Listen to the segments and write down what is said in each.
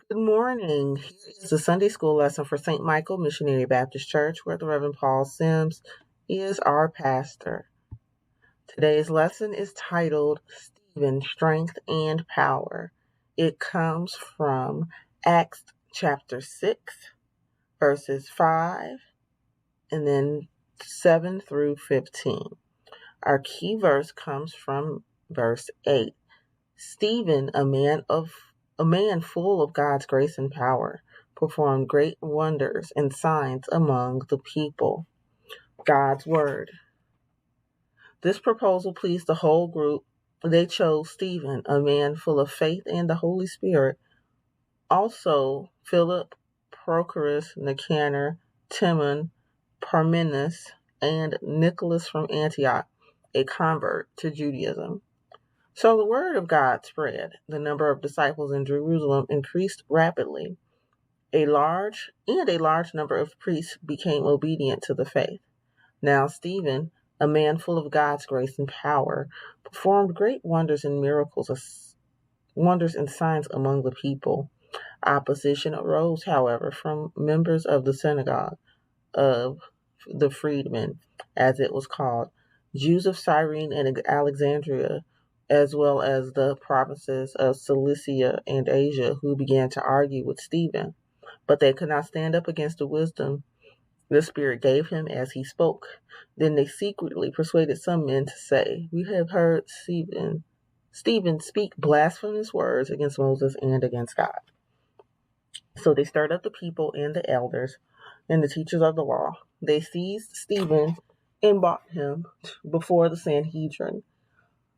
Good morning. Here is the Sunday school lesson for St. Michael Missionary Baptist Church, where the Reverend Paul Sims is our pastor. Today's lesson is titled Stephen, Strength and Power. It comes from Acts chapter 6, verses 5, and then 7 through 15. Our key verse comes from verse 8. Stephen, a man full of God's grace and power, performed great wonders and signs among the people. God's word. This proposal pleased the whole group. They chose Stephen, a man full of faith and the Holy Spirit. Also, Philip, Prochorus, Nicanor, Timon, Parmenas, and Nicholas from Antioch, a convert to Judaism. So the word of God spread. The number of disciples in Jerusalem increased rapidly. A large number of priests became obedient to the faith. Now Stephen, a man full of God's grace and power, performed great wonders and wonders and signs among the people. Opposition arose, however, from members of the synagogue of the freedmen, as it was called, Jews of Cyrene and Alexandria, as well as the provinces of Cilicia and Asia, who began to argue with Stephen. But they could not stand up against the wisdom the Spirit gave him as he spoke. Then they secretly persuaded some men to say, "We have heard Stephen speak blasphemous words against Moses and against God." So they stirred up the people and the elders and the teachers of the law. They seized Stephen and brought him before the Sanhedrin.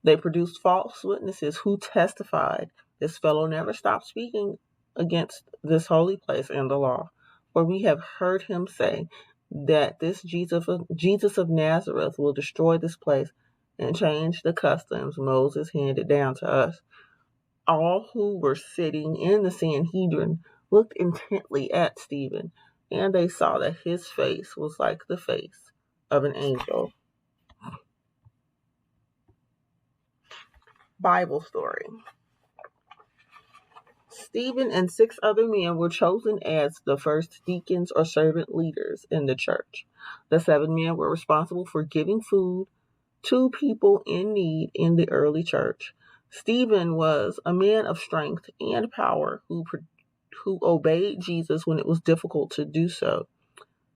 They produced false witnesses who testified, "This fellow never stopped speaking against this holy place and the law. For we have heard him say that this Jesus of Nazareth will destroy this place and change the customs Moses handed down to us." All who were sitting in the Sanhedrin looked intently at Stephen, and they saw that his face was like the face of an angel. Bible story. Stephen and 6 other men were chosen as the first deacons or servant leaders in the church. The 7 men were responsible for giving food to people in need in the early church. Stephen was a man of strength and power who obeyed Jesus when it was difficult to do so.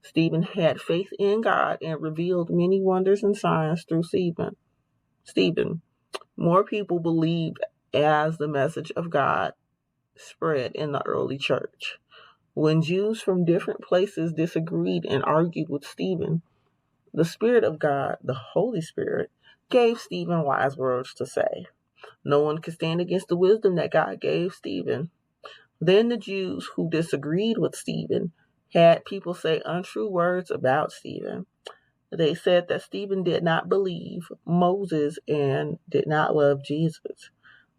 Stephen had faith in God and revealed many wonders and signs through Stephen. More people believed as the message of God spread in the early church. When Jews from different places disagreed and argued with Stephen, the Spirit of God, the Holy Spirit, gave Stephen wise words to say. No one could stand against the wisdom that God gave Stephen. Then the Jews who disagreed with Stephen had people say untrue words about Stephen. They said that Stephen did not believe Moses and did not love Jesus.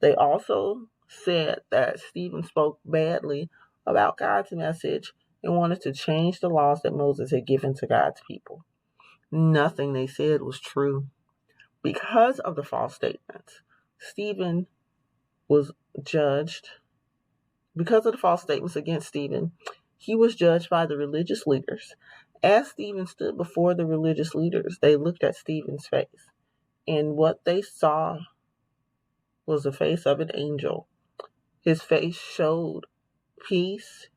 They also said that Stephen spoke badly about God's message and wanted to change the laws that Moses had given to God's people. Nothing they said was true. Because of the false statements, Stephen was judged. Because of the false statements against Stephen, he was judged by the religious leaders. As Stephen stood before the religious leaders, they looked at Stephen's face, and what they saw was the face of an angel. His face showed peace.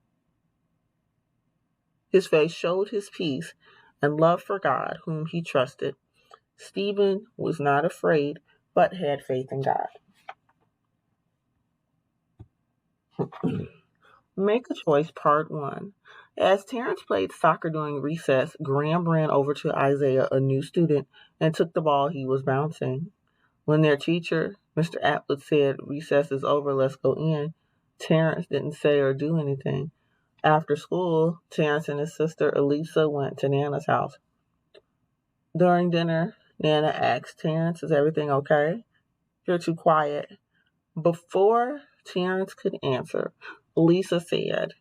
His face showed his peace and love for God, whom he trusted. Stephen was not afraid, but had faith in God. Make a Choice, Part 1. As Terrence played soccer during recess, Graham ran over to Isaiah, a new student, and took the ball he was bouncing. When their teacher, Mr. Atwood, said, "Recess is over, let's go in," Terrence didn't say or do anything. After school, Terrence and his sister Elisa went to Nana's house. During dinner, Nana asked Terrence, "Is everything okay? You're too quiet." Before Terrence could answer, Elisa said,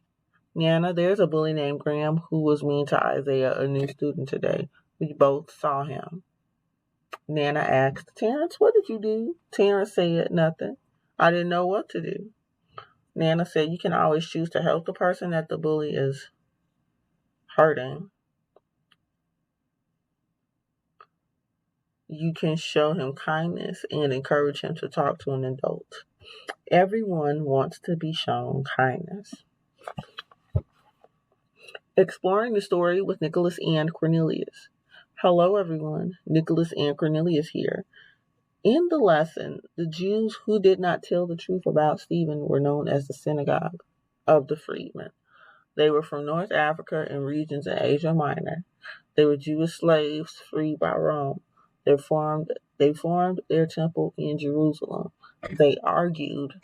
"Nana, there's a bully named Graham who was mean to Isaiah, a new student today. We both saw him." Nana asked, "Terrence, what did you do?" Terrence said, "Nothing. I didn't know what to do." Nana said you can always choose to help the person that the bully is hurting. You can show him kindness and encourage him to talk to an adult. Everyone wants to be shown kindness. Exploring the story with Nicholas and Cornelius. Hello, everyone. Nicholas and Cornelius here. In the lesson, the Jews who did not tell the truth about Stephen were known as the synagogue of the freedmen. They were from North Africa and regions in Asia Minor. They were Jewish slaves freed by Rome. They formed their temple in Jerusalem. They argued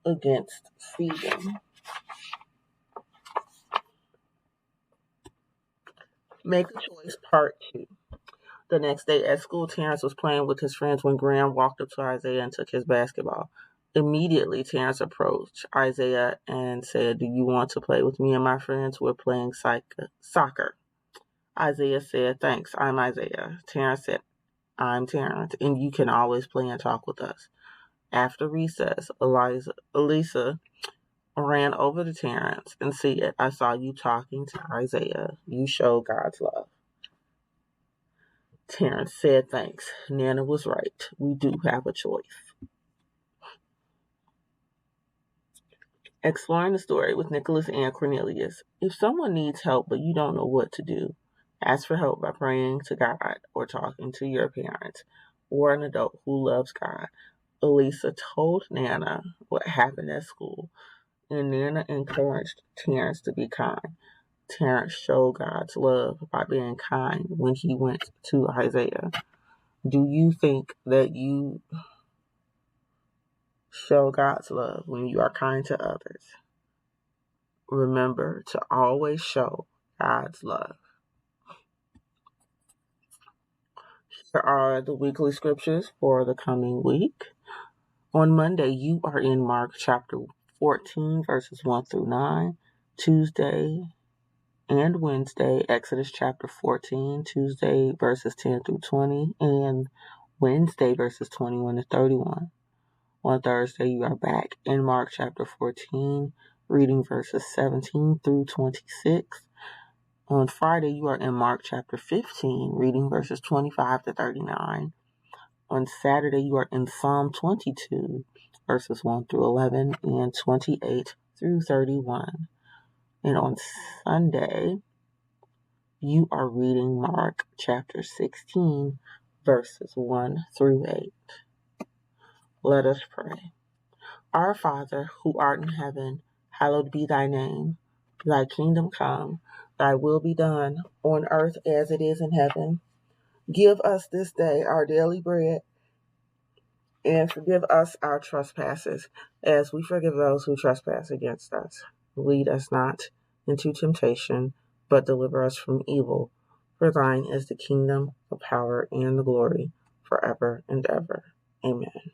against Stephen. Make a choice, part 2. The next day at school, Terrence was playing with his friends when Graham walked up to Isaiah and took his basketball. Immediately, Terrence approached Isaiah and said, "Do you want to play with me and my friends? We're playing soccer." Isaiah said, "Thanks, I'm Isaiah." Terrence said, "I'm Terrence, and you can always play and talk with us." After recess, Elisa ran over to Terrence and said, "I saw you talking to Isaiah. You show God's love." Terrence said, "Thanks. Nana was right. We do have a choice." Exploring the story with Nicholas and Cornelius. If someone needs help but you don't know what to do, ask for help by praying to God or talking to your parents or an adult who loves God. Elisa told Nana what happened at school, and Nana encouraged Terrence to be kind. Terrence showed God's love by being kind when he went to Isaiah. Do you think that you show God's love when you are kind to others? Remember to always show God's love. Here are the weekly scriptures for the coming week. On Monday, you are in Mark chapter 14, verses 1 through 9. Tuesday and Wednesday, Exodus chapter 14. Tuesday, verses 10 through 20. And Wednesday, verses 21 to 31. On Thursday, you are back in Mark chapter 14, reading verses 17 through 26. On Friday, you are in Mark chapter 15, reading verses 25 to 39. On Saturday, you are in Psalm 22, verses 1 through 11, and 28 through 31. And on Sunday, you are reading Mark chapter 16, verses 1 through 8. Let us pray. Our Father, who art in heaven, hallowed be thy name. Thy kingdom come, thy will be done, on earth as it is in heaven. Give us this day our daily bread, and forgive us our trespasses, as we forgive those who trespass against us. Lead us not into temptation, but deliver us from evil. For thine is the kingdom, the power, and the glory, forever and ever. Amen.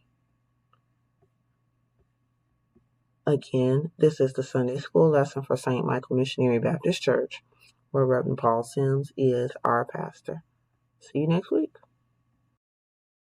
Again, this is the Sunday School lesson for St. Michael Missionary Baptist Church, where Reverend Paul Sims is our pastor. See you next week.